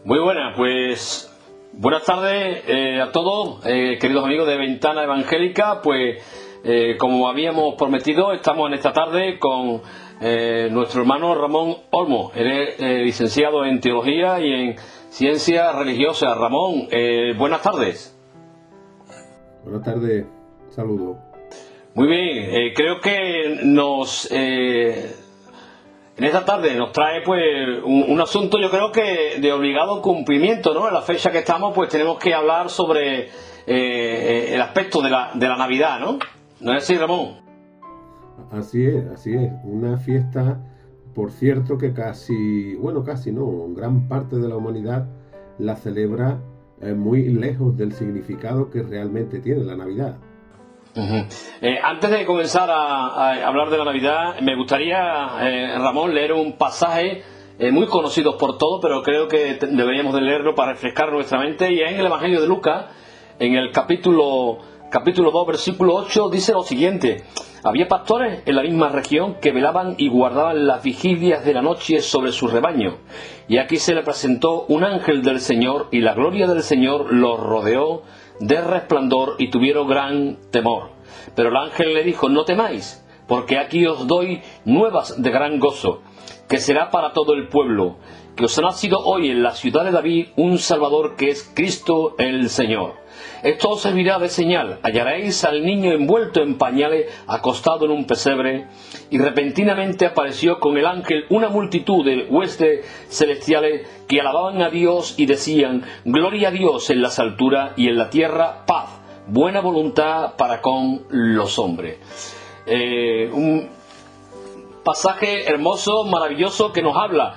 Muy buenas, pues buenas tardes a todos, queridos amigos de Ventana Evangélica. Pues como habíamos prometido, estamos en esta tarde con nuestro hermano Ramón Olmo. Él es licenciado en Teología y en Ciencias Religiosas. Ramón, buenas tardes. Buenas tardes, saludos. Muy bien, creo que en esta tarde nos trae pues un asunto, yo creo que de obligado cumplimiento, ¿no? En la fecha que estamos, pues tenemos que hablar sobre el aspecto de la Navidad, ¿no? ¿No es así, Ramón? Así es. Una fiesta, por cierto, que casi no, gran parte de la humanidad la celebra muy lejos del significado que realmente tiene la Navidad. Uh-huh. Antes de comenzar a hablar de la Navidad, me gustaría, Ramón, leer un pasaje muy conocido por todos, pero creo que deberíamos de leerlo para refrescar nuestra mente, y es en el Evangelio de Lucas, en el capítulo 2, versículo 8, dice lo siguiente: había pastores en la misma región que velaban y guardaban las vigilias de la noche sobre su rebaño, y aquí se le presentó un ángel del Señor, y la gloria del Señor los rodeó de resplandor, y tuvieron gran temor. Pero el ángel le dijo: no temáis, porque aquí os doy nuevas de gran gozo, que será para todo el pueblo, que os ha nacido hoy en la ciudad de David un Salvador, que es Cristo el Señor. Esto os servirá de señal: hallaréis al niño envuelto en pañales, acostado en un pesebre. Y repentinamente apareció con el ángel una multitud de huestes celestiales que alababan a Dios y decían: gloria a Dios en las alturas, y en la tierra paz, buena voluntad para con los hombres. Un pasaje hermoso, maravilloso, que nos habla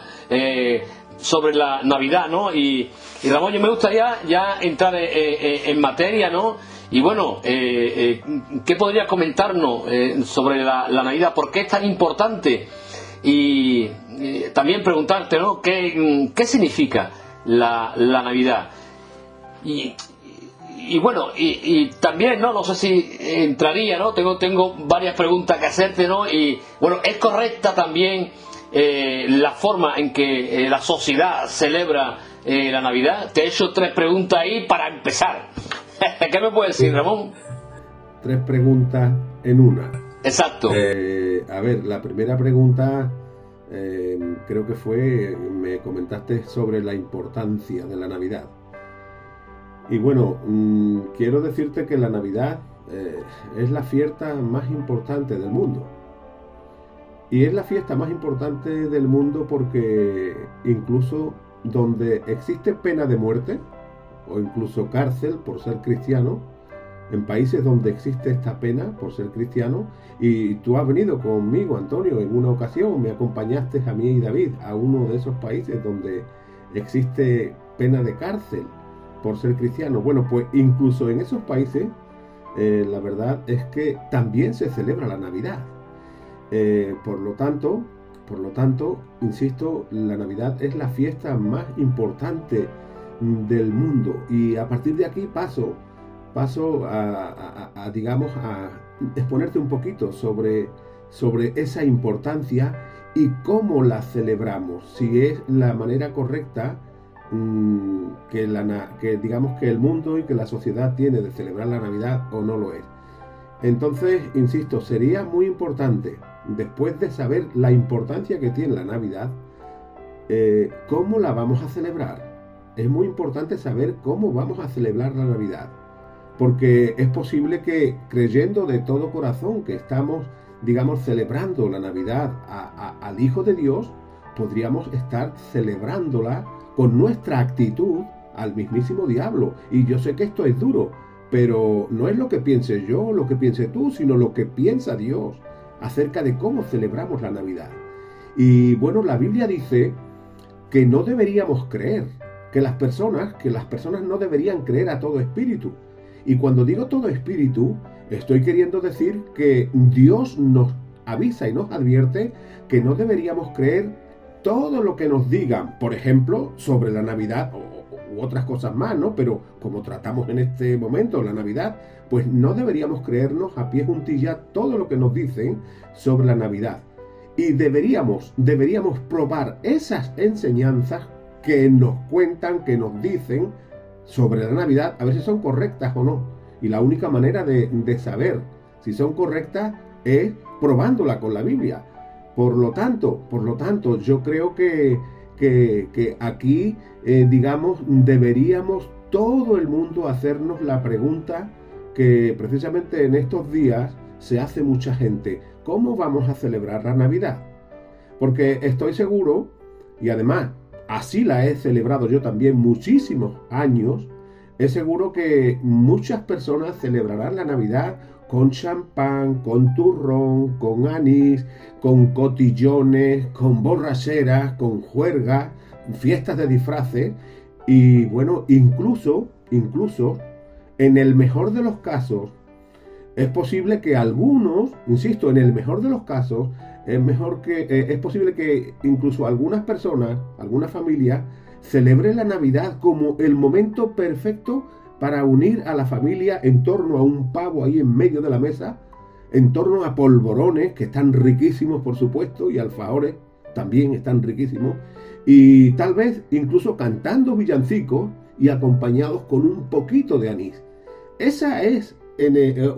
sobre la Navidad, ¿no? Y Ramón, yo me gustaría ya entrar en materia, ¿no? Y bueno, ¿qué podría comentarnos sobre la Navidad? ¿Por qué es tan importante? Y también preguntarte, ¿no? ¿Qué significa la Navidad? Y bueno, y también, no sé si entraría, ¿no? Tengo varias preguntas que hacerte, ¿no? Y bueno, ¿es correcta también la forma en que la sociedad celebra la Navidad? Te he hecho 3 preguntas ahí para empezar. ¿Qué me puedes decir, Ramón? 3 preguntas en una. Exacto. A ver, la primera pregunta creo que me comentaste sobre la importancia de la Navidad. Y bueno, quiero decirte que la Navidad es la fiesta más importante del mundo. Y es la fiesta más importante del mundo porque incluso donde existe pena de muerte o incluso cárcel por ser cristiano, en países donde existe esta pena por ser cristiano, y tú has venido conmigo, Antonio, en una ocasión, me acompañaste a mí y David a uno de esos países donde existe pena de cárcel por ser cristiano. Bueno, pues incluso en esos países la verdad es que también se celebra la Navidad. Por lo tanto, insisto, la Navidad es la fiesta más importante del mundo, y a partir de aquí paso a digamos, a exponerte un poquito sobre esa importancia y cómo la celebramos, si es la manera correcta que digamos que el mundo y que la sociedad tiene de celebrar la Navidad, o no lo es. Entonces, insisto, sería muy importante, después de saber la importancia que tiene la Navidad, ¿cómo la vamos a celebrar? Es muy importante saber cómo vamos a celebrar la Navidad, porque es posible que, creyendo de todo corazón que estamos, digamos, celebrando la Navidad al Hijo de Dios, podríamos estar celebrándola con nuestra actitud al mismísimo diablo. Y yo sé que esto es duro, pero no es lo que piense yo, lo que piense tú, sino lo que piensa Dios acerca de cómo celebramos la Navidad. Y bueno, la Biblia dice que no deberíamos creer, que las personas no deberían creer a todo espíritu. Y cuando digo todo espíritu, estoy queriendo decir que Dios nos avisa y nos advierte que no deberíamos creer todo lo que nos digan, por ejemplo, sobre la Navidad u otras cosas más, ¿no? Pero como tratamos en este momento la Navidad, pues no deberíamos creernos a pie juntilla todo lo que nos dicen sobre la Navidad. Y deberíamos probar esas enseñanzas que nos cuentan, que nos dicen sobre la Navidad, a ver si son correctas o no. Y la única manera de saber si son correctas es probándola con la Biblia. Por lo tanto, yo creo que aquí, digamos, deberíamos todo el mundo hacernos la pregunta que precisamente en estos días se hace mucha gente: ¿cómo vamos a celebrar la Navidad? Porque estoy seguro, y además así la he celebrado yo también muchísimos años, es seguro que muchas personas celebrarán la Navidad con champán, con turrón, con anís, con cotillones, con borracheras, con juergas, fiestas de disfraces. Y bueno, incluso, en el mejor de los casos, es posible que algunos, insisto, en el mejor de los casos, es posible que incluso algunas personas, algunas familias, celebren la Navidad como el momento perfecto para unir a la familia en torno a un pavo ahí en medio de la mesa, en torno a polvorones, que están riquísimos, por supuesto, y alfajores también están riquísimos, y tal vez incluso cantando villancicos y acompañados con un poquito de anís. Ese es, en el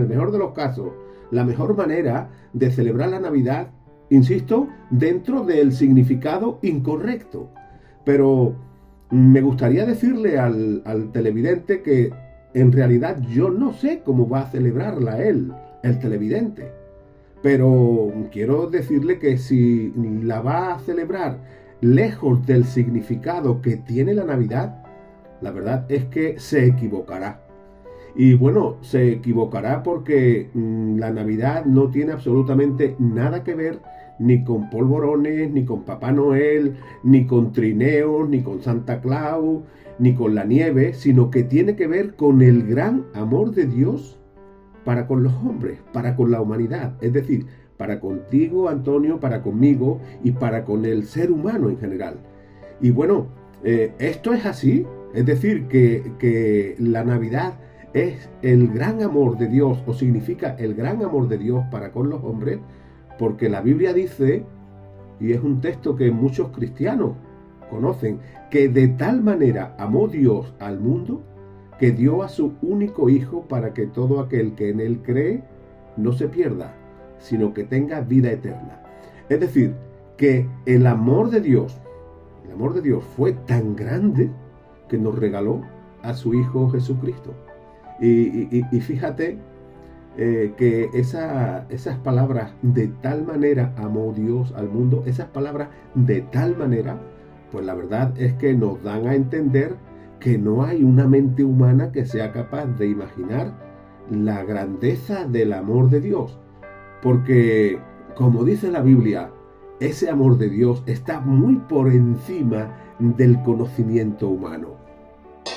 mejor de los casos, la mejor manera de celebrar la Navidad, insisto, dentro del significado incorrecto. Pero me gustaría decirle al televidente que en realidad yo no sé cómo va a celebrarla él, el televidente. Pero quiero decirle que si la va a celebrar lejos del significado que tiene la Navidad, la verdad es que se equivocará. Y bueno, se equivocará porque la Navidad no tiene absolutamente nada que ver ni con polvorones, ni con Papá Noel, ni con trineos, ni con Santa Claus, ni con la nieve, sino que tiene que ver con el gran amor de Dios para con los hombres, para con la humanidad. Es decir, para contigo, Antonio, para conmigo y para con el ser humano en general. Y bueno, esto es así. Es decir, que la Navidad es el gran amor de Dios, o significa el gran amor de Dios para con los hombres, porque la Biblia dice, y es un texto que muchos cristianos conocen, que de tal manera amó Dios al mundo, que dio a su único Hijo para que todo aquel que en él cree no se pierda, sino que tenga vida eterna. Es decir, que el amor de Dios fue tan grande que nos regaló a su Hijo Jesucristo. Y fíjate que esas palabras, de tal manera amó Dios al mundo, esas palabras de tal manera, pues la verdad es que nos dan a entender que no hay una mente humana que sea capaz de imaginar la grandeza del amor de Dios. Porque, como dice la Biblia, ese amor de Dios está muy por encima del conocimiento humano.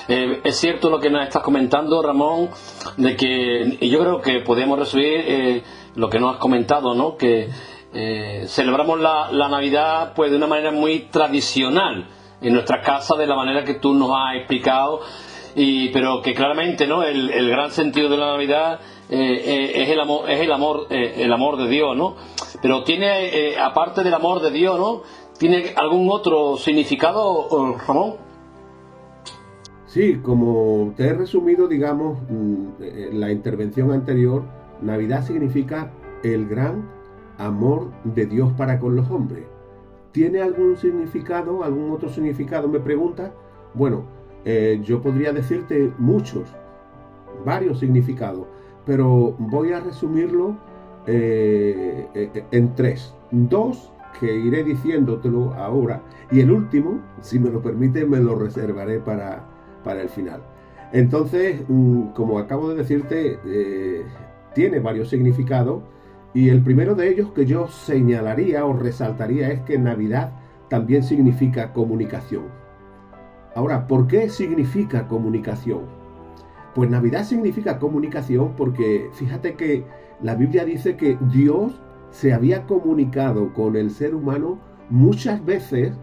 Es cierto lo que nos estás comentando, Ramón, de que yo creo que podemos resumir lo que nos has comentado, ¿no? Que celebramos la Navidad pues de una manera muy tradicional en nuestra casa, de la manera que tú nos has explicado, pero que claramente, ¿no? El gran sentido de la Navidad es el amor de Dios, ¿no? Pero tiene, aparte del amor de Dios, ¿no? ¿Tiene algún otro significado, Ramón? Sí, como te he resumido, digamos, la intervención anterior, Navidad significa el gran amor de Dios para con los hombres. ¿Tiene algún significado, algún otro significado, me preguntas? Bueno, yo podría decirte muchos, varios significados, pero voy a resumirlo en tres. Dos que iré diciéndotelo ahora, y el último, si me lo permite, me lo reservaré para el final. Entonces, como acabo de decirte, tiene varios significados, y el primero de ellos que yo señalaría o resaltaría es que Navidad también significa comunicación. Ahora, ¿por qué significa comunicación? Pues Navidad significa comunicación porque fíjate que la Biblia dice que Dios se había comunicado con el ser humano muchas veces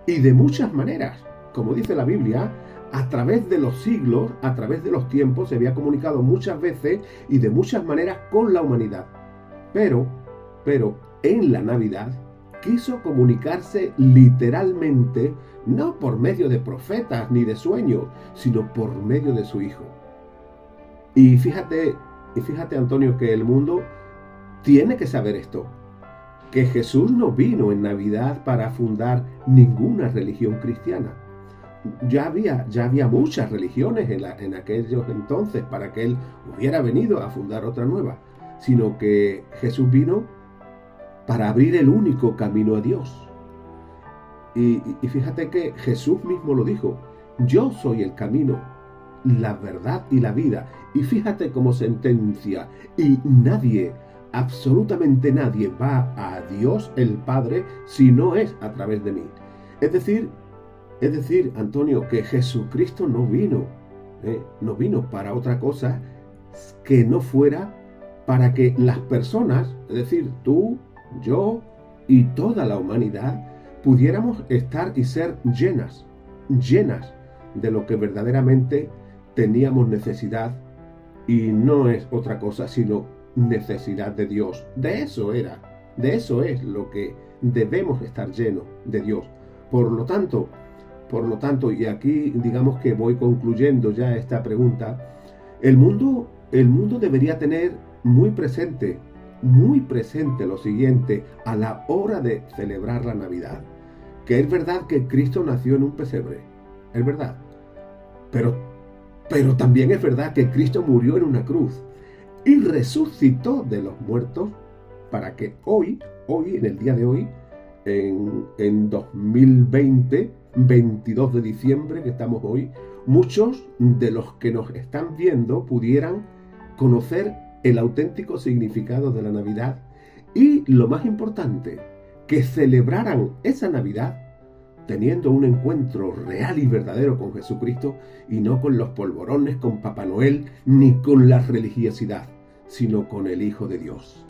y de muchas maneras. Como dice la Biblia, a través de los siglos, a través de los tiempos, se había comunicado muchas veces y de muchas maneras con la humanidad. Pero en la Navidad quiso comunicarse literalmente, no por medio de profetas ni de sueños, sino por medio de su Hijo. Y fíjate, Antonio, que el mundo tiene que saber esto, que Jesús no vino en Navidad para fundar ninguna religión cristiana. Ya había muchas religiones en aquellos entonces para que Él hubiera venido a fundar otra nueva, sino que Jesús vino para abrir el único camino a Dios. Y fíjate que Jesús mismo lo dijo: yo soy el camino, la verdad y la vida. Y fíjate cómo sentencia: y nadie, absolutamente nadie, va a Dios el Padre si no es a través de mí. Es decir, Antonio, que Jesucristo no vino para otra cosa que no fuera para que las personas, es decir, tú, yo y toda la humanidad, pudiéramos estar y ser llenas de lo que verdaderamente teníamos necesidad, y no es otra cosa sino necesidad de Dios. De eso es lo que debemos estar llenos de Dios. Por lo tanto, y aquí digamos que voy concluyendo ya esta pregunta, el mundo debería tener muy presente lo siguiente a la hora de celebrar la Navidad: que es verdad que Cristo nació en un pesebre, es verdad, pero también es verdad que Cristo murió en una cruz y resucitó de los muertos para que hoy, en el día de hoy, en 2020, 22 de diciembre que estamos hoy, muchos de los que nos están viendo pudieran conocer el auténtico significado de la Navidad y, lo más importante, que celebraran esa Navidad teniendo un encuentro real y verdadero con Jesucristo, y no con los polvorones, con Papá Noel, ni con la religiosidad, sino con el Hijo de Dios.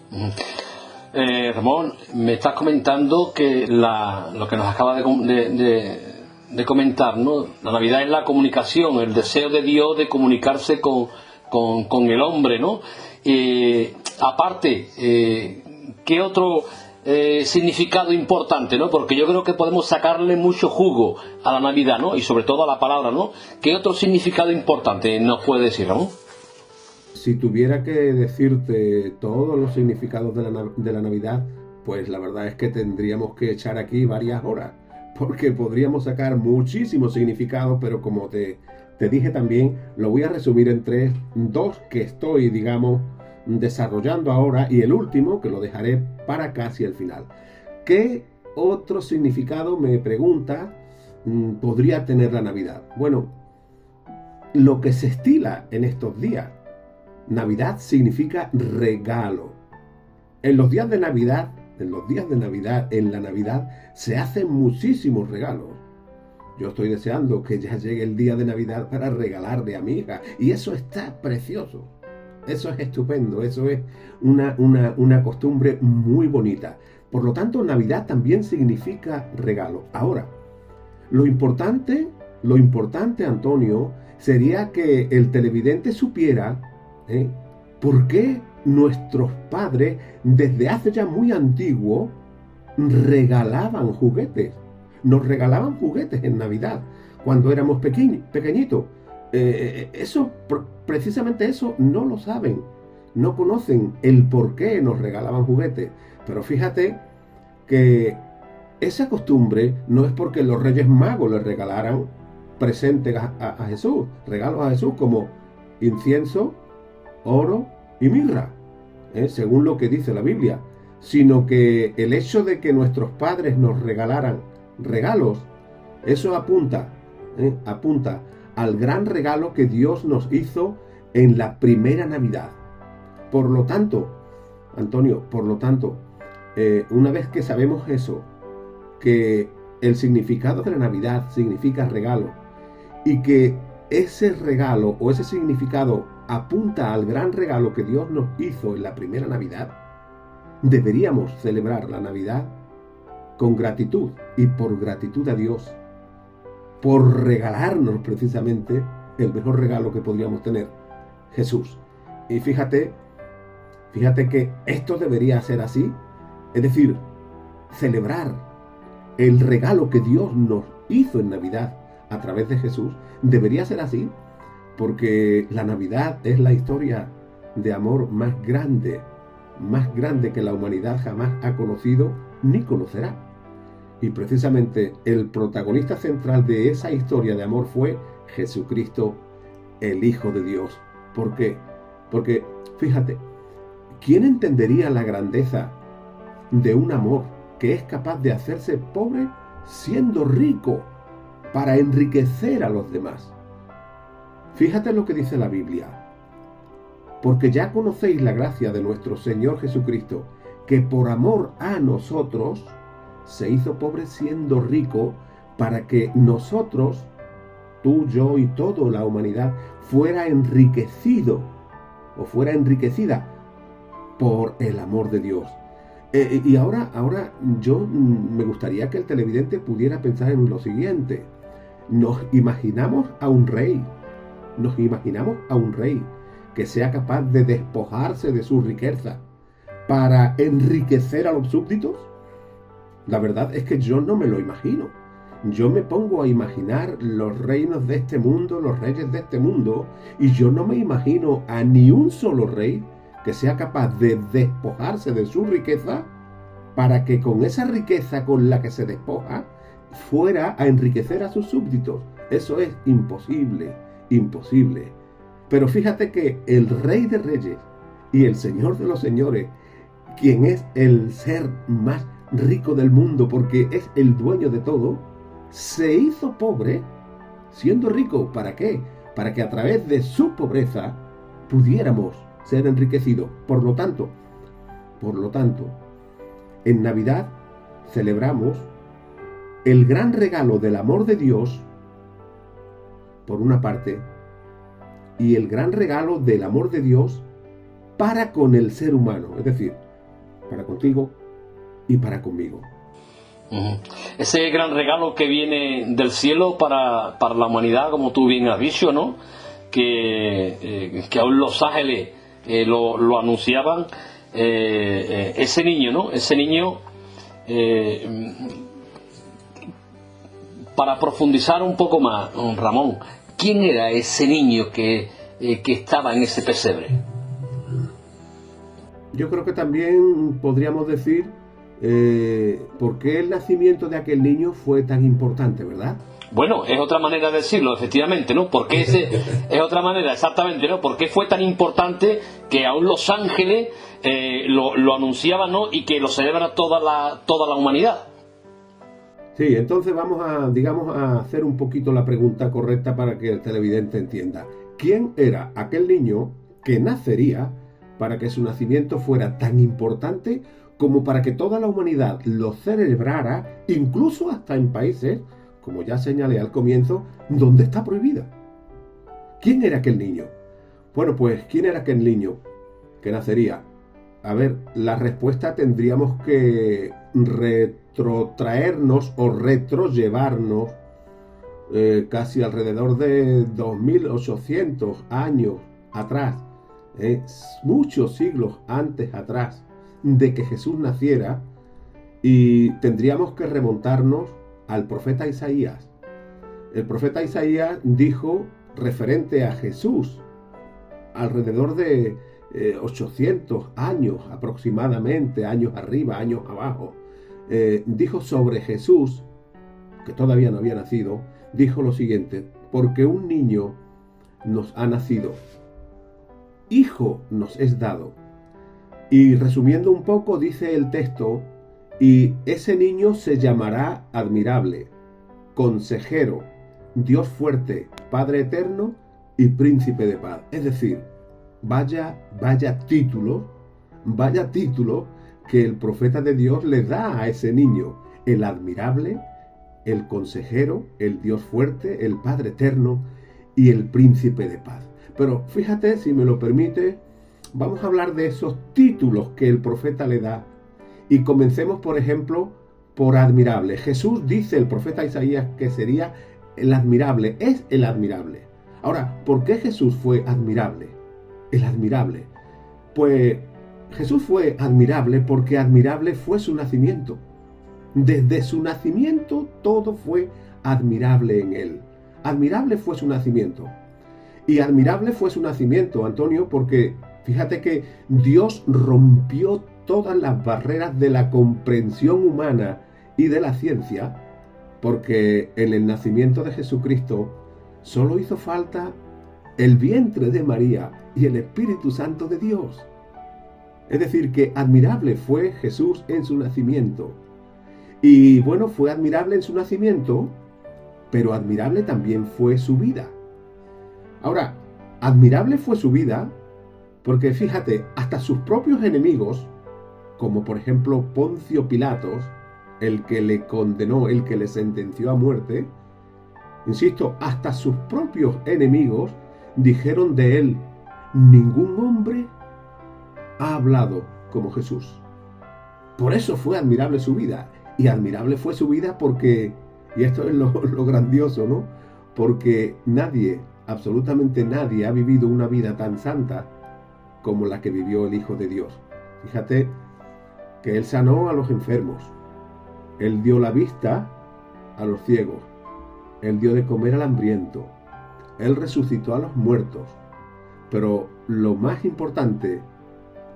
Ramón, me estás comentando que lo que nos acaba de comentar, ¿no? La Navidad es la comunicación, el deseo de Dios de comunicarse con el hombre, ¿no? Aparte, ¿qué otro significado importante, ¿no? Porque yo creo que podemos sacarle mucho jugo a la Navidad, ¿no? Y sobre todo a la palabra, ¿no? ¿Qué otro significado importante nos puede decir, Ramón? Si tuviera que decirte todos los significados de la Navidad, pues la verdad es que tendríamos que echar aquí varias horas, porque podríamos sacar muchísimos significados, pero como te dije también, lo voy a resumir en dos que estoy, digamos, desarrollando ahora, y el último que lo dejaré para casi el final. ¿Qué otro significado, me pregunta, podría tener la Navidad? Bueno, lo que se estila en estos días. Navidad significa regalo. En los días de Navidad, en la Navidad, se hacen muchísimos regalos. Yo estoy deseando que ya llegue el día de Navidad para regalarle a mi hija, y eso está precioso. Eso es estupendo, eso es una costumbre muy bonita. Por lo tanto, Navidad también significa regalo. Ahora, lo importante, Antonio, sería que el televidente supiera por qué nuestros padres, desde hace ya muy antiguo, regalaban juguetes. Nos regalaban juguetes en Navidad, cuando éramos pequeñitos. Precisamente eso no lo saben, no conocen el por qué nos regalaban juguetes. Pero fíjate que esa costumbre no es porque los Reyes Magos le regalaran presentes a Jesús, regalos a Jesús como incienso, oro y mirra, según lo que dice la Biblia, sino que el hecho de que nuestros padres nos regalaran regalos, eso apunta al gran regalo que Dios nos hizo en la primera Navidad. Por lo tanto, Antonio, una vez que sabemos eso, que el significado de la Navidad significa regalo, y que ese regalo o ese significado apunta al gran regalo que Dios nos hizo en la primera Navidad, deberíamos celebrar la Navidad con gratitud, y por gratitud a Dios, por regalarnos precisamente el mejor regalo que podríamos tener, Jesús. Y fíjate que esto debería ser así. Es decir, celebrar el regalo que Dios nos hizo en Navidad a través de Jesús, debería ser así, porque la Navidad es la historia de amor más grande que la humanidad jamás ha conocido ni conocerá. Y precisamente el protagonista central de esa historia de amor fue Jesucristo, el Hijo de Dios. ¿Por qué? Porque, fíjate, ¿quién entendería la grandeza de un amor que es capaz de hacerse pobre siendo rico para enriquecer a los demás? Fíjate lo que dice la Biblia. Porque ya conocéis la gracia de nuestro Señor Jesucristo, que por amor a nosotros se hizo pobre siendo rico, para que nosotros, tú, yo y toda la humanidad, fuera enriquecido o fuera enriquecida por el amor de Dios. Y ahora yo me gustaría que el televidente pudiera pensar en lo siguiente. Nos imaginamos a un rey que sea capaz de despojarse de su riqueza para enriquecer a los súbditos. La verdad es que yo no me lo imagino. Yo me pongo a imaginar los reinos de este mundo, los reyes de este mundo, y yo no me imagino a ni un solo rey que sea capaz de despojarse de su riqueza para que con esa riqueza con la que se despoja fuera a enriquecer a sus súbditos. Eso es imposible, imposible. Pero fíjate que el Rey de Reyes y el Señor de los Señores, quien es el ser más rico del mundo porque es el dueño de todo, se hizo pobre siendo rico. ¿Para qué? Para que a través de su pobreza pudiéramos ser enriquecidos. Por lo tanto, en Navidad celebramos el gran regalo del amor de Dios, por una parte, y el gran regalo del amor de Dios para con el ser humano, es decir, para contigo y para conmigo. Ese gran regalo que viene del cielo para la humanidad, como tú bien has dicho, ¿no? Que aún los ángeles lo anunciaban. Ese niño, ¿no? Ese niño, para profundizar un poco más, Ramón, ¿quién era ese niño que estaba en ese pesebre? Yo creo que también podríamos decir por qué el nacimiento de aquel niño fue tan importante, ¿verdad? Bueno, es otra manera de decirlo, efectivamente, ¿no? Porque es otra manera, exactamente, ¿no? ¿Por qué fue tan importante que aún los ángeles lo anunciaban, ¿no? Y que lo celebra toda la humanidad? Sí, entonces vamos a hacer un poquito la pregunta correcta para que el televidente entienda. ¿Quién era aquel niño que nacería para que su nacimiento fuera tan importante como para que toda la humanidad lo celebrara, incluso hasta en países, como ya señalé al comienzo, donde está prohibida? ¿Quién era aquel niño? Bueno, pues, ¿quién era aquel niño que nacería? A ver, la respuesta tendríamos que retrotraernos o retrollevarnos casi alrededor de 2800 años atrás, muchos siglos antes atrás de que Jesús naciera, y tendríamos que remontarnos al profeta Isaías. El profeta Isaías dijo referente a Jesús alrededor de 800 años aproximadamente, años arriba, años abajo, dijo sobre Jesús, que todavía no había nacido, dijo lo siguiente: porque un niño nos ha nacido, hijo nos es dado. Y resumiendo un poco, dice el texto: y ese niño se llamará admirable, consejero, Dios fuerte, Padre eterno y príncipe de paz. Es decir, vaya título que el profeta de Dios le da a ese niño: el admirable, el consejero, el Dios fuerte, el Padre eterno y el príncipe de paz. Pero fíjate, si me lo permite, vamos a hablar de esos títulos que el profeta le da. Y comencemos, por ejemplo, por admirable. Jesús dice, el profeta Isaías, que sería el admirable, es el admirable. Ahora, ¿por qué Jesús fue admirable? El admirable. Pues Jesús fue admirable porque admirable fue su nacimiento. Desde su nacimiento todo fue admirable en él. Admirable fue su nacimiento. Y admirable fue su nacimiento, Antonio, porque fíjate que Dios rompió todas las barreras de la comprensión humana y de la ciencia, porque en el nacimiento de Jesucristo solo hizo falta el vientre de María y el Espíritu Santo de Dios. Es decir, que admirable fue Jesús en su nacimiento. Y bueno, fue admirable en su nacimiento, pero admirable también fue su vida. Ahora, admirable fue su vida porque fíjate, hasta sus propios enemigos, como por ejemplo Poncio Pilatos, el que le condenó, el que le sentenció a muerte, insisto, hasta sus propios enemigos dijeron de él: ningún hombre ha hablado como Jesús. Por eso fue admirable su vida. Y admirable fue su vida porque, y esto es lo grandioso, ¿no? Porque nadie, absolutamente nadie, ha vivido una vida tan santa como la que vivió el Hijo de Dios. Fíjate que Él sanó a los enfermos, Él dio la vista a los ciegos, Él dio de comer al hambriento, Él resucitó a los muertos. Pero lo más importante,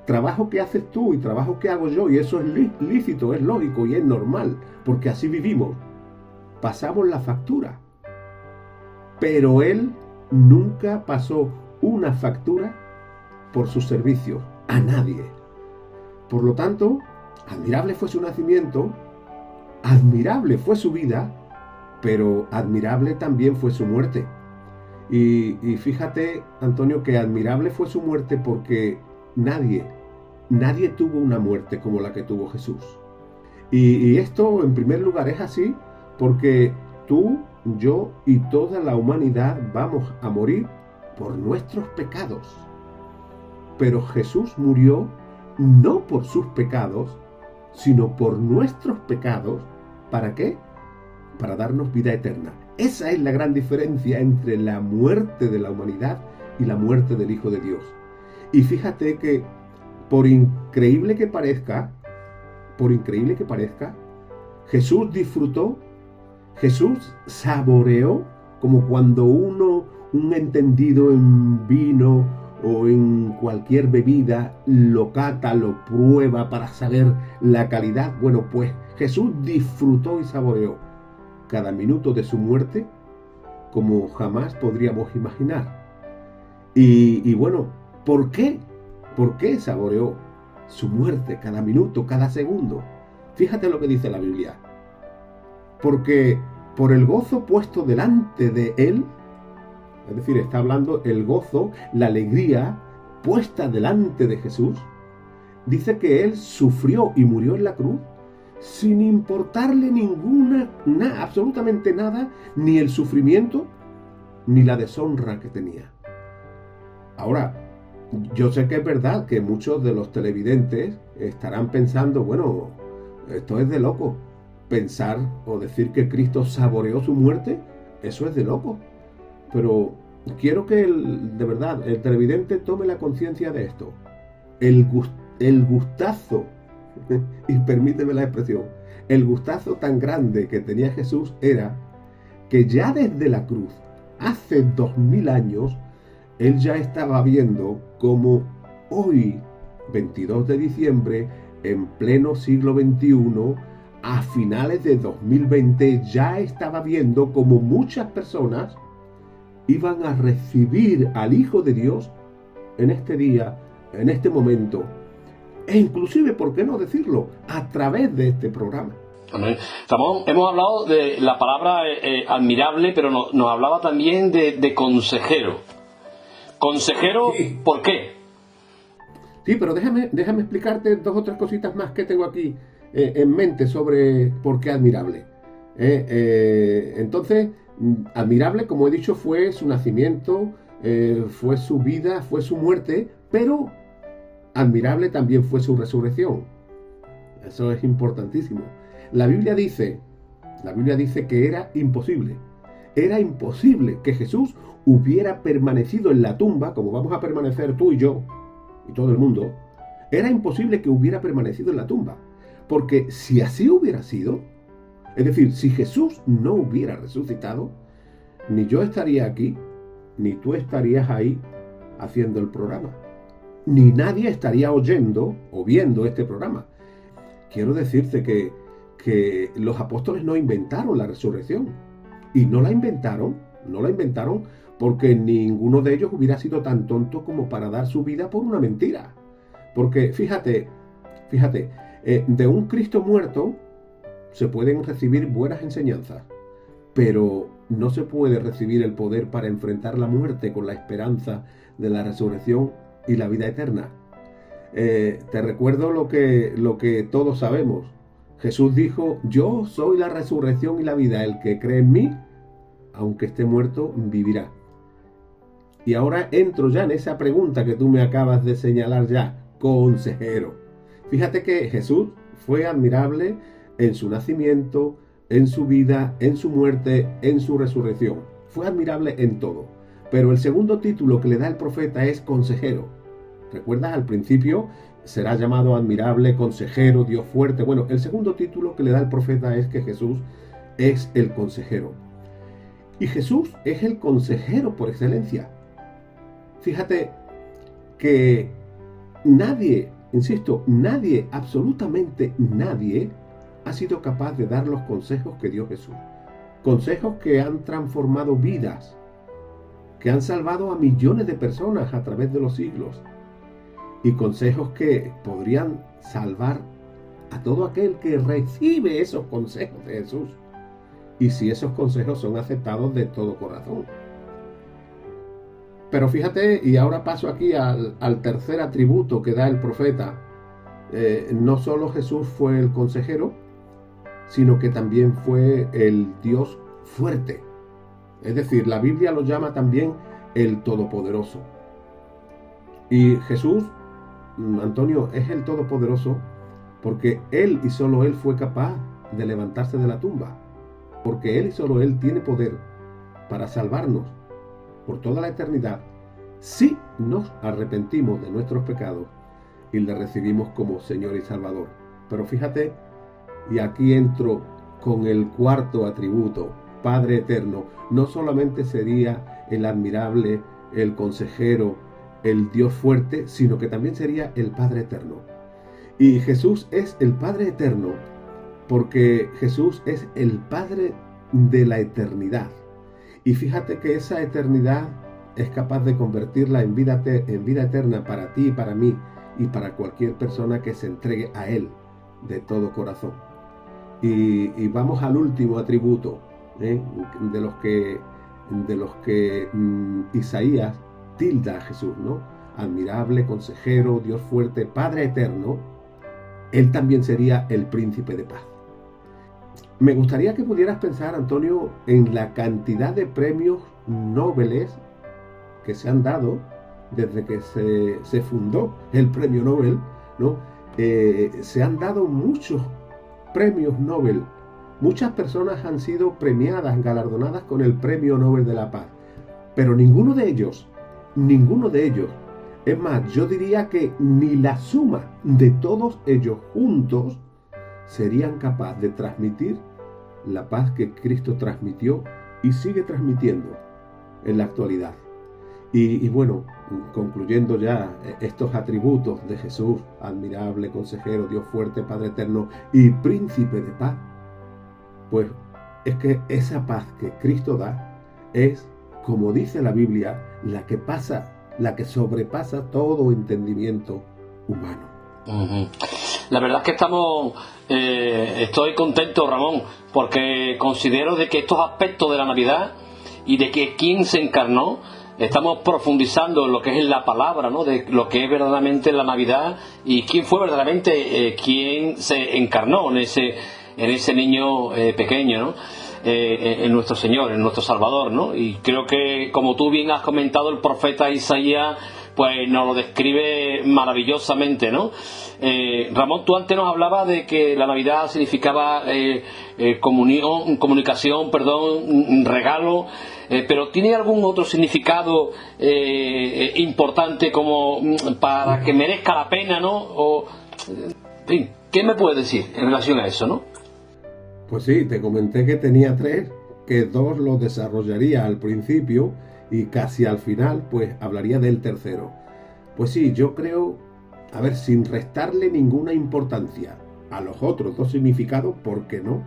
trabajo que haces tú y trabajo que hago yo, y eso es lícito, es lógico y es normal, porque así vivimos. Pasamos la factura. Pero Él nunca pasó una factura por sus servicios a nadie. Por lo tanto, admirable fue su nacimiento, admirable fue su vida, pero admirable también fue su muerte. Y fíjate, Antonio, que admirable fue su muerte porque nadie tuvo una muerte como la que tuvo Jesús. Y esto, en primer lugar, es así porque tú, yo y toda la humanidad vamos a morir por nuestros pecados. Pero Jesús murió no por sus pecados, sino por nuestros pecados. ¿Para qué? Para darnos vida eterna. Esa es la gran diferencia entre la muerte de la humanidad y la muerte del Hijo de Dios. Y fíjate que, por increíble que parezca, Jesús disfrutó, Jesús saboreó, como cuando un entendido en vino o en cualquier bebida lo cata, lo prueba para saber la calidad. Bueno, pues Jesús disfrutó y saboreó cada minuto de su muerte como jamás podríamos imaginar. Y bueno, ¿por qué? ¿Por qué saboreó su muerte cada minuto, cada segundo? Fíjate lo que dice la Biblia. Porque por el gozo puesto delante de él, es decir, está hablando el gozo, la alegría puesta delante de Jesús, dice que él sufrió y murió en la cruz sin importarle absolutamente nada, ni el sufrimiento, ni la deshonra que tenía. Ahora, yo sé que es verdad que muchos de los televidentes estarán pensando, bueno, esto es de loco. Pensar o decir que Cristo saboreó su muerte, eso es de loco. Pero quiero que de verdad el televidente tome la conciencia de esto. El gustazo, y permíteme la expresión, el gustazo tan grande que tenía Jesús era que ya desde la cruz, hace 2000 años, Él ya estaba viendo cómo hoy, 22 de diciembre, en pleno siglo XXI, a finales de 2020, ya estaba viendo cómo muchas personas iban a recibir al Hijo de Dios en este día, en este momento, e inclusive, ¿por qué no decirlo?, a través de este programa. Ramón, hemos hablado de la palabra admirable, pero nos hablaba también de consejero. Consejero, sí. ¿Por qué? Sí, pero déjame explicarte dos o tres cositas más que tengo aquí en mente sobre por qué admirable. Entonces, admirable, como he dicho, fue su nacimiento, fue su vida, fue su muerte, pero admirable también fue su resurrección. Eso es importantísimo. La Biblia dice que era imposible que Jesús hubiera permanecido en la tumba, como vamos a permanecer tú y yo y todo el mundo. Era imposible que hubiera permanecido en la tumba, Porque si así hubiera sido, es decir, si Jesús no hubiera resucitado, ni yo estaría aquí, ni tú estarías ahí haciendo el programa, ni nadie estaría oyendo o viendo este programa. Quiero decirte que los apóstoles no inventaron la resurrección. Y no la inventaron porque ninguno de ellos hubiera sido tan tonto como para dar su vida por una mentira. Porque fíjate, de un Cristo muerto se pueden recibir buenas enseñanzas, pero no se puede recibir el poder para enfrentar la muerte con la esperanza de la resurrección y la vida eterna. Te recuerdo lo que todos sabemos. Jesús dijo: yo soy la resurrección y la vida, el que cree en mí, aunque esté muerto, vivirá. Y ahora entro ya en esa pregunta que tú me acabas de señalar ya, consejero. Fíjate que Jesús fue admirable en su nacimiento, en su vida, en su muerte, en su resurrección. Fue admirable en todo. Pero el segundo título que le da el profeta es consejero. ¿Recuerdas? Al principio será llamado admirable, consejero, Dios fuerte. Bueno, el segundo título que le da el profeta es que Jesús es el consejero. Y Jesús es el consejero por excelencia. Fíjate que nadie, insisto, nadie, absolutamente nadie, ha sido capaz de dar los consejos que dio Jesús. Consejos que han transformado vidas, que han salvado a millones de personas a través de los siglos. Y consejos que podrían salvar a todo aquel que recibe esos consejos de Jesús. Y si esos consejos son aceptados de todo corazón. Pero fíjate, y ahora paso aquí al tercer atributo que da el profeta. No solo Jesús fue el consejero, sino que también fue el Dios fuerte. Es decir, la Biblia lo llama también el Todopoderoso. Y Jesús, Antonio, es el Todopoderoso porque Él y solo Él fue capaz de levantarse de la tumba. Porque Él y solo Él tiene poder para salvarnos por toda la eternidad si nos arrepentimos de nuestros pecados y le recibimos como Señor y Salvador. Pero fíjate, y aquí entro con el cuarto atributo, Padre Eterno. No solamente sería el admirable, el consejero, el Dios fuerte, sino que también sería el Padre Eterno. Y Jesús es el Padre Eterno porque Jesús es el Padre de la eternidad. Y fíjate que esa eternidad es capaz de convertirla en vida eterna para ti y para mí y para cualquier persona que se entregue a Él de todo corazón. Y vamos al último atributo, de los que Isaías tilda a Jesús, ¿no? Admirable, consejero, Dios fuerte, Padre eterno. Él también sería el príncipe de paz. Me gustaría que pudieras pensar, Antonio, en la cantidad de premios Nobel que se han dado desde que se fundó el premio Nobel, ¿no? Se han dado muchos premios Nobel. Muchas personas han sido premiadas, galardonadas con el premio Nobel de la Paz. Pero ninguno de ellos, es más, yo diría que ni la suma de todos ellos juntos serían capaces de transmitir la paz que Cristo transmitió y sigue transmitiendo en la actualidad. Y bueno, concluyendo ya estos atributos de Jesús, admirable, consejero, Dios fuerte, Padre eterno y príncipe de paz, pues es que esa paz que Cristo da es, como dice la Biblia, la que sobrepasa todo entendimiento humano. Uh-huh. La verdad es que estoy contento, Ramón, porque considero de que estos aspectos de la Navidad y de que quién se encarnó, estamos profundizando en lo que es la palabra, ¿no? De lo que es verdaderamente la Navidad y quién fue verdaderamente quien se encarnó en ese niño pequeño, ¿no? En nuestro Señor, en nuestro Salvador, ¿no? Y creo que, como tú bien has comentado, el profeta Isaías pues nos lo describe maravillosamente, ¿no? Ramón, tú antes nos hablabas de que la Navidad significaba comunicación, un regalo, pero ¿tiene algún otro significado importante como para que merezca la pena, ¿no? En fin, ¿Qué me puedes decir en relación a eso, no? Pues sí, te comenté que tenía 3, que 2 los desarrollaría al principio y casi al final pues hablaría del tercero. Pues sí, yo creo, a ver, sin restarle ninguna importancia a los otros 2 significados, ¿por qué no?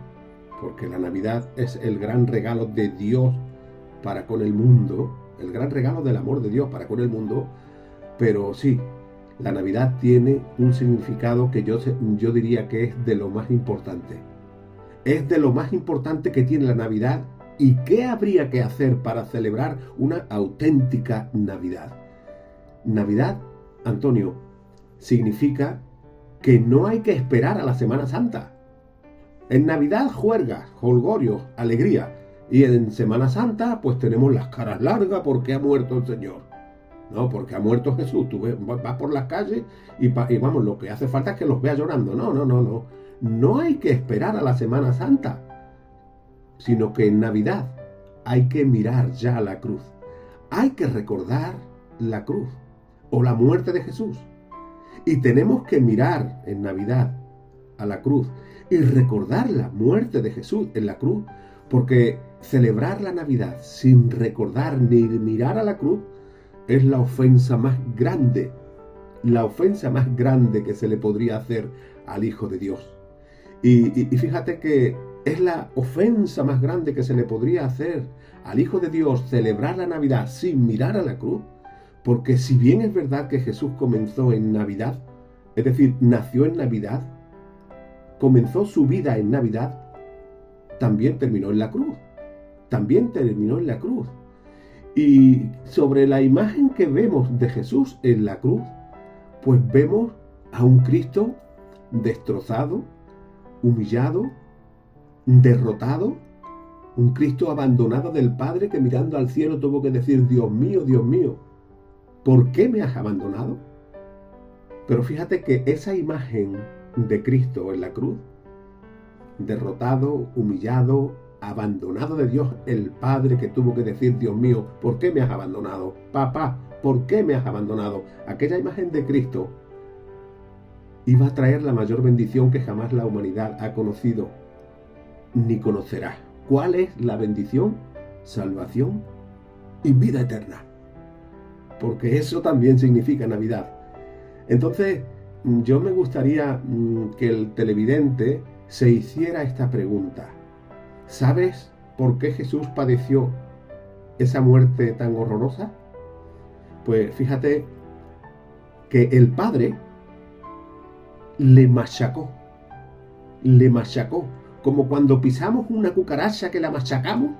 Porque la Navidad es el gran regalo de Dios para con el mundo, el gran regalo del amor de Dios para con el mundo, pero sí, la Navidad tiene un significado que yo diría que es de lo más importante. Es de lo más importante que tiene la Navidad. ¿Y qué habría que hacer para celebrar una auténtica Navidad? Navidad, Antonio, significa que no hay que esperar a la Semana Santa. En Navidad juerga, jolgorio, alegría. Y en Semana Santa pues tenemos las caras largas porque ha muerto el Señor. No, porque ha muerto Jesús. Tú vas por las calles y vamos, lo que hace falta es que los veas llorando. No. No hay que esperar a la Semana Santa, sino que en Navidad hay que mirar ya a la cruz. Hay que recordar la cruz o la muerte de Jesús. Y tenemos que mirar en Navidad a la cruz y recordar la muerte de Jesús en la cruz, porque celebrar la Navidad sin recordar ni mirar a la cruz es la ofensa más grande que se le podría hacer al Hijo de Dios. Y fíjate que es la ofensa más grande que se le podría hacer al Hijo de Dios celebrar la Navidad sin mirar a la cruz, porque si bien es verdad que Jesús comenzó en Navidad, es decir, nació en Navidad, comenzó su vida en Navidad, también terminó en la cruz. Y sobre la imagen que vemos de Jesús en la cruz, pues vemos a un Cristo destrozado, humillado, derrotado, un Cristo abandonado del Padre que mirando al cielo tuvo que decir: Dios mío, ¿por qué me has abandonado? Pero fíjate que esa imagen de Cristo en la cruz, derrotado, humillado, abandonado de Dios el Padre, que tuvo que decir: Dios mío, ¿por qué me has abandonado? Papá, ¿por qué me has abandonado? Aquella imagen de Cristo iba a traer la mayor bendición que jamás la humanidad ha conocido ni conocerá. ¿Cuál es la bendición? Salvación y vida eterna. Porque eso también significa Navidad. Entonces, yo me gustaría que el televidente se hiciera esta pregunta. ¿Sabes por qué Jesús padeció esa muerte tan horrorosa? Pues fíjate que el Padre le machacó, como cuando pisamos una cucaracha que la machacamos,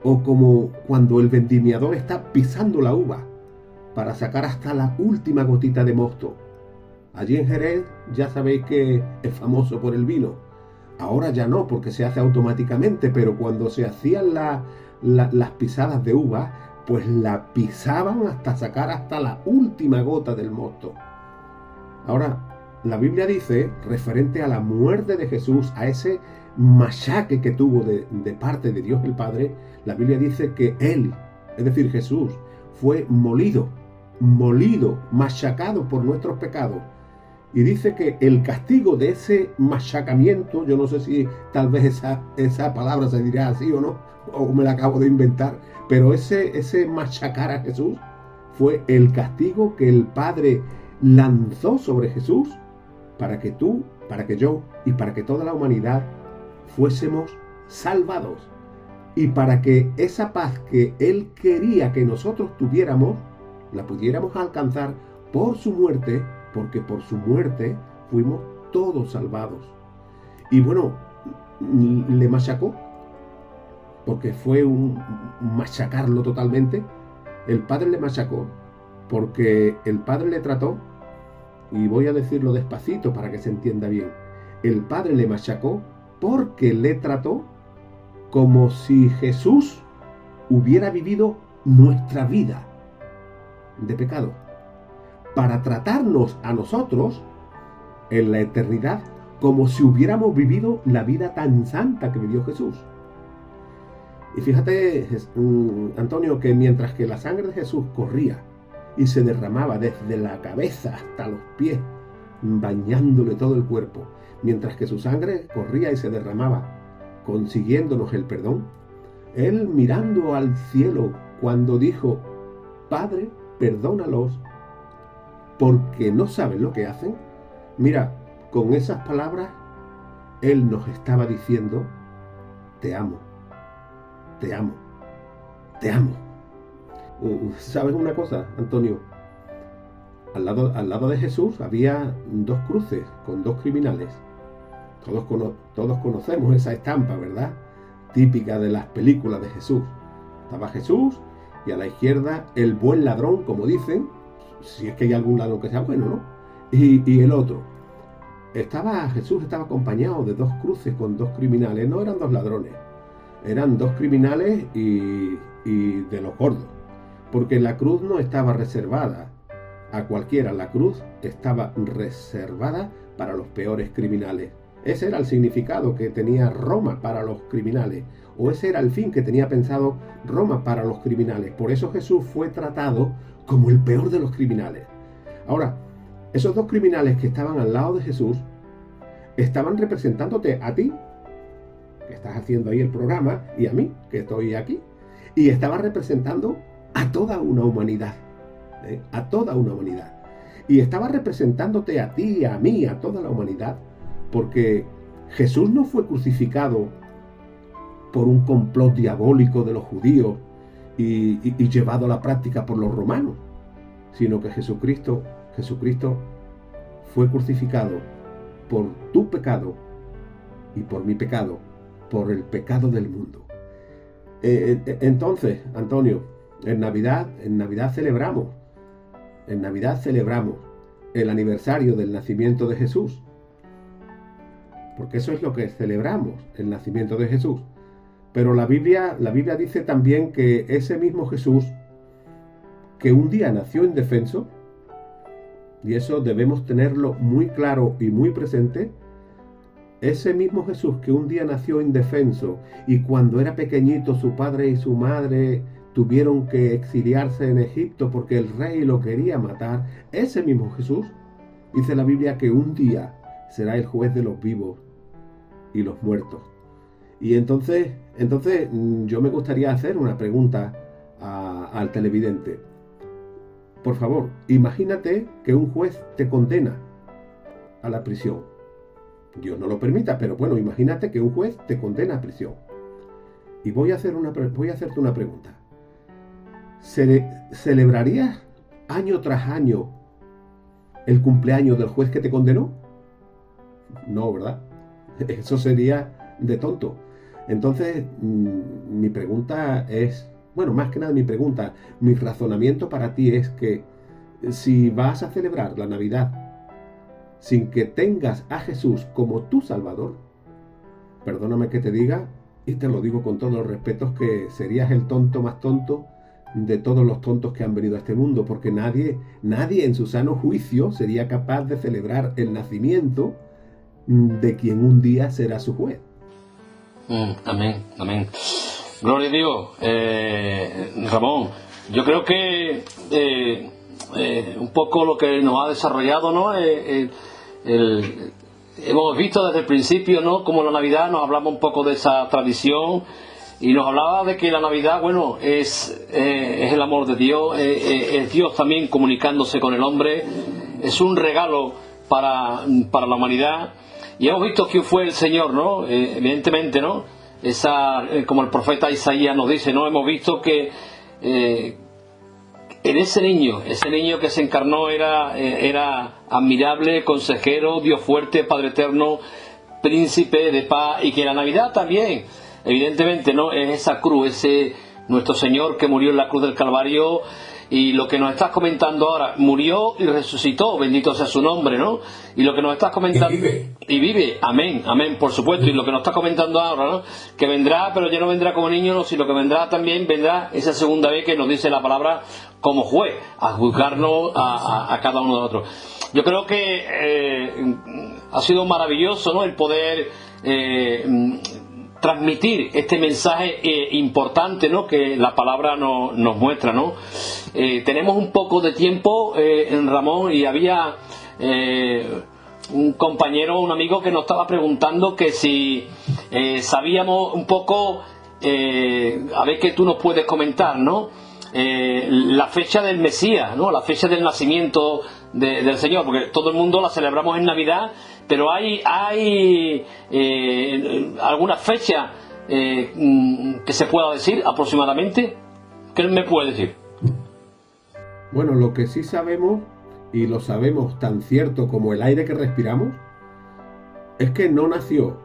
o como cuando el vendimiador está pisando la uva para sacar hasta la última gotita de mosto. Allí en Jerez ya sabéis que es famoso por el vino. Ahora ya no, porque se hace automáticamente, pero cuando se hacían las pisadas de uva, pues la pisaban hasta sacar hasta la última gota del mosto. Ahora, la Biblia dice, referente a la muerte de Jesús, a ese machaque que tuvo de parte de Dios el Padre, la Biblia dice que Él, es decir, Jesús, fue molido, machacado por nuestros pecados. Y dice que el castigo de ese machacamiento, yo no sé si tal vez esa palabra se dirá así o no, o me la acabo de inventar, pero ese machacar a Jesús fue el castigo que el Padre lanzó sobre Jesús para que tú, para que yo y para que toda la humanidad fuésemos salvados, y para que esa paz que Él quería que nosotros tuviéramos, la pudiéramos alcanzar por su muerte, porque por su muerte fuimos todos salvados. Y bueno, le machacó, porque fue un machacarlo totalmente. El Padre le machacó, porque el Padre le trató, y voy a decirlo despacito para que se entienda bien. El Padre le machacó porque le trató como si Jesús hubiera vivido nuestra vida de pecado, para tratarnos a nosotros en la eternidad como si hubiéramos vivido la vida tan santa que vivió Jesús. Y fíjate, Antonio, que mientras que la sangre de Jesús corría y se derramaba desde la cabeza hasta los pies bañándole todo el cuerpo, mientras que su sangre corría y se derramaba, consiguiéndonos el perdón. Él mirando al cielo cuando dijo: Padre, perdónalos, porque no saben lo que hacen. Mira, con esas palabras, Él nos estaba diciendo: te amo, te amo, te amo. ¿Sabes una cosa, Antonio? Al lado de Jesús había dos cruces con dos criminales. Todos conocemos esa estampa, ¿verdad? Típica de las películas de Jesús. Estaba Jesús y a la izquierda el buen ladrón, como dicen, si es que hay algún ladrón que sea bueno, ¿no? Y el otro. Jesús estaba acompañado de dos cruces con dos criminales. No eran dos ladrones, eran dos criminales y de los gordos. Porque la cruz no estaba reservada a cualquiera, la cruz estaba reservada para los peores criminales. Ese era el significado que tenía Roma para los criminales, o ese era el fin que tenía pensado Roma para los criminales. Por eso Jesús fue tratado como el peor de los criminales. Ahora, esos dos criminales que estaban al lado de Jesús estaban representándote a ti, que estás haciendo ahí el programa, y a mí, que estoy aquí, y estaban representando a toda una humanidad, a toda una humanidad. Y estaba representándote a ti, a mí, a toda la humanidad, porque Jesús no fue crucificado por un complot diabólico de los judíos y llevado a la práctica por los romanos, sino que Jesucristo fue crucificado por tu pecado y por mi pecado, por el pecado del mundo. Entonces, Antonio, en Navidad celebramos el aniversario del nacimiento de Jesús, porque eso es lo que celebramos, el nacimiento de Jesús. Pero la Biblia dice también que ese mismo Jesús, que un día nació indefenso, y eso debemos tenerlo muy claro y muy presente, ese mismo Jesús que un día nació indefenso y cuando era pequeñito su padre y su madre tuvieron que exiliarse en Egipto porque el rey lo quería matar, ese mismo Jesús, dice la Biblia que un día será el juez de los vivos y los muertos. Y entonces yo me gustaría hacer una pregunta al televidente. Por favor, imagínate que un juez te condena a la prisión. Dios no lo permita, pero bueno, imagínate que un juez te condena a prisión. Y voy a hacerte una pregunta. ¿Celebrarías año tras año el cumpleaños del juez que te condenó? No, ¿verdad? Eso sería de tonto. Entonces, mi pregunta es, bueno, más que nada mi razonamiento para ti es que si vas a celebrar la Navidad sin que tengas a Jesús como tu Salvador, perdóname que te diga, y te lo digo con todos los respetos, que serías el tonto más tonto de todos los tontos que han venido a este mundo, porque nadie en su sano juicio sería capaz de celebrar el nacimiento de quien un día será su juez. Amén, amén. Gloria a Dios. Ramón, yo creo que un poco lo que nos ha desarrollado, ¿no? Hemos visto desde el principio, ¿no?, como la Navidad nos hablaba un poco de esa tradición y nos hablaba de que la Navidad, bueno, es el amor de Dios, es Dios también comunicándose con el hombre, es un regalo para la humanidad. Y hemos visto quién fue el Señor, ¿no? Evidentemente, ¿no? Como el profeta Isaías nos dice, ¿no? Hemos visto que en ese niño que se encarnó era admirable, consejero, Dios fuerte, Padre eterno, príncipe de paz, y que la Navidad también, evidentemente, ¿no?, es esa cruz, ese nuestro Señor que murió en la cruz del Calvario. Y lo que nos estás comentando ahora, murió y resucitó, bendito sea su nombre, ¿no? Y lo que nos estás comentando... Y vive, amén, amén, por supuesto. Y lo que nos estás comentando ahora, ¿no?, que vendrá, pero ya no vendrá como niño, no, sino que vendrá también, vendrá esa segunda vez que nos dice la palabra como juez, a juzgarnos a cada uno de nosotros. Yo creo que ha sido maravilloso, ¿no?, el poder... transmitir este mensaje importante, ¿no?, que la palabra nos muestra, ¿no? Tenemos un poco de tiempo, Ramón, y había un compañero, un amigo que nos estaba preguntando que si sabíamos un poco, a ver qué tú nos puedes comentar, ¿no? La fecha del Mesías, ¿no? La fecha del nacimiento del Señor, porque todo el mundo la celebramos en Navidad, pero hay alguna fecha que se pueda decir aproximadamente. ¿Qué me puede decir? Bueno, lo que sí sabemos, y lo sabemos tan cierto como el aire que respiramos, es que no nació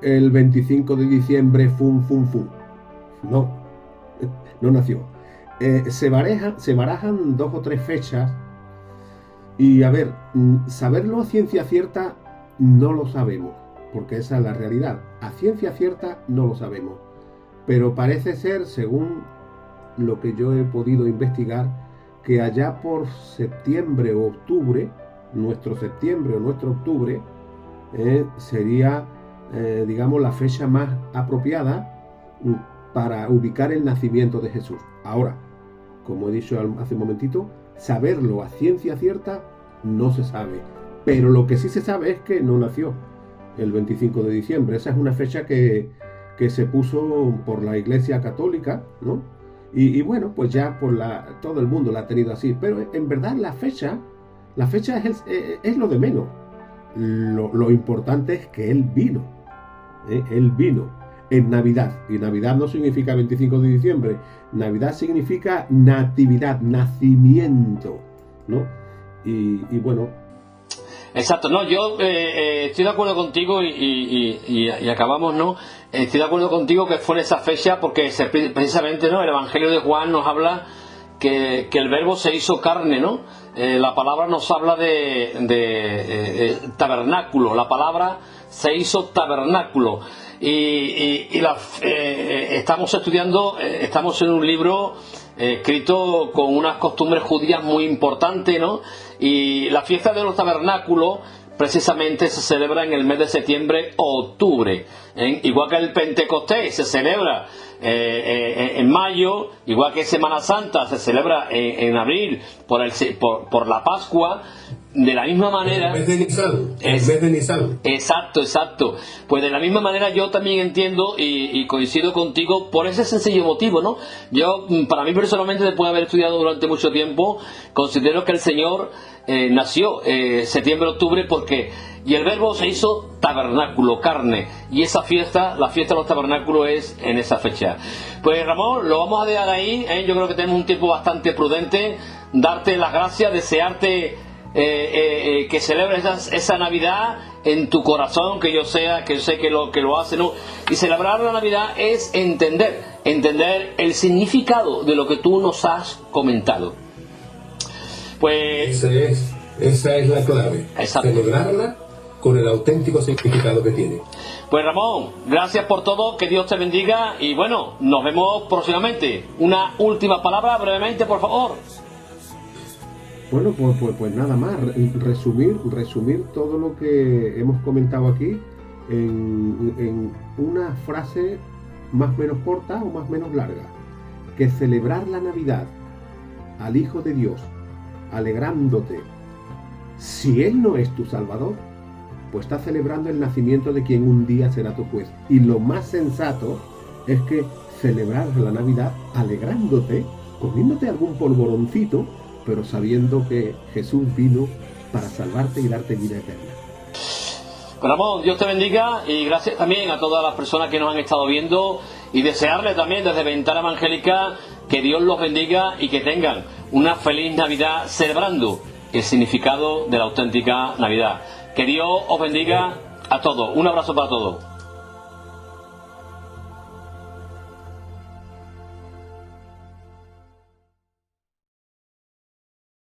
el 25 de diciembre, No, no nació. Se barajan 2 o 3 fechas, y a ver, saberlo a ciencia cierta no lo sabemos, porque esa es la realidad. A ciencia cierta no lo sabemos, pero parece ser, según lo que yo he podido investigar, que allá por septiembre o octubre, nuestro septiembre o nuestro octubre, sería, digamos, la fecha más apropiada para ubicar el nacimiento de Jesús. Ahora, como he dicho hace un momentito, saberlo a ciencia cierta no se sabe, pero lo que sí se sabe es que no nació el 25 de diciembre. Esa es una fecha que se puso por la Iglesia Católica, ¿no? Y bueno, pues ya todo el mundo la ha tenido así, pero en verdad la fecha es lo de menos. Lo importante es que Él vino, Él vino en Navidad, y Navidad no significa 25 de diciembre, Navidad significa natividad, nacimiento, ¿no? Y bueno. Exacto, no, yo estoy de acuerdo contigo y acabamos, ¿no? Estoy de acuerdo contigo que fue en esa fecha, porque precisamente, ¿no?, el Evangelio de Juan nos habla que el Verbo se hizo carne, ¿no? La palabra nos habla de tabernáculo, la palabra se hizo tabernáculo. Estamos estudiando, estamos en un libro escrito con unas costumbres judías muy importantes, ¿no? Y la fiesta de los tabernáculos precisamente se celebra en el mes de septiembre o octubre, igual que el Pentecostés se celebra en mayo, igual que Semana Santa se celebra en abril por la Pascua. De la misma manera, el mes de Nisan. Exacto. Pues de la misma manera yo también entiendo y coincido contigo por ese sencillo motivo, ¿no? Yo, para mí personalmente, después de haber estudiado durante mucho tiempo, considero que el Señor nació septiembre-octubre y el Verbo se hizo tabernáculo, carne, y esa fiesta, la fiesta de los tabernáculos, es en esa fecha. Pues Ramón, lo vamos a dejar ahí, yo creo que tenemos un tiempo bastante prudente. Darte las gracias, desearte que celebres esa Navidad en tu corazón, que yo sé que lo hace, ¿no? Y celebrar la Navidad es entender el significado de lo que tú nos has comentado. Pues esa es la clave. Exacto. Celebrarla con el auténtico significado que tiene. Pues Ramón, gracias por todo, que Dios te bendiga, y bueno, nos vemos próximamente. Una última palabra brevemente, por favor. Bueno, pues nada más, resumir todo lo que hemos comentado aquí en una frase más o menos corta o más o menos larga. Que celebrar la Navidad al Hijo de Dios, alegrándote, si Él no es tu Salvador, pues estás celebrando el nacimiento de quien un día será tu juez. Y lo más sensato es que celebrar la Navidad alegrándote, comiéndote algún polvoroncito, pero sabiendo que Jesús vino para salvarte y darte vida eterna. Ramón, Dios te bendiga, y gracias también a todas las personas que nos han estado viendo, y desearles también desde Ventana Evangélica que Dios los bendiga y que tengan una feliz Navidad celebrando el significado de la auténtica Navidad. Que Dios os bendiga a todos. Un abrazo para todos.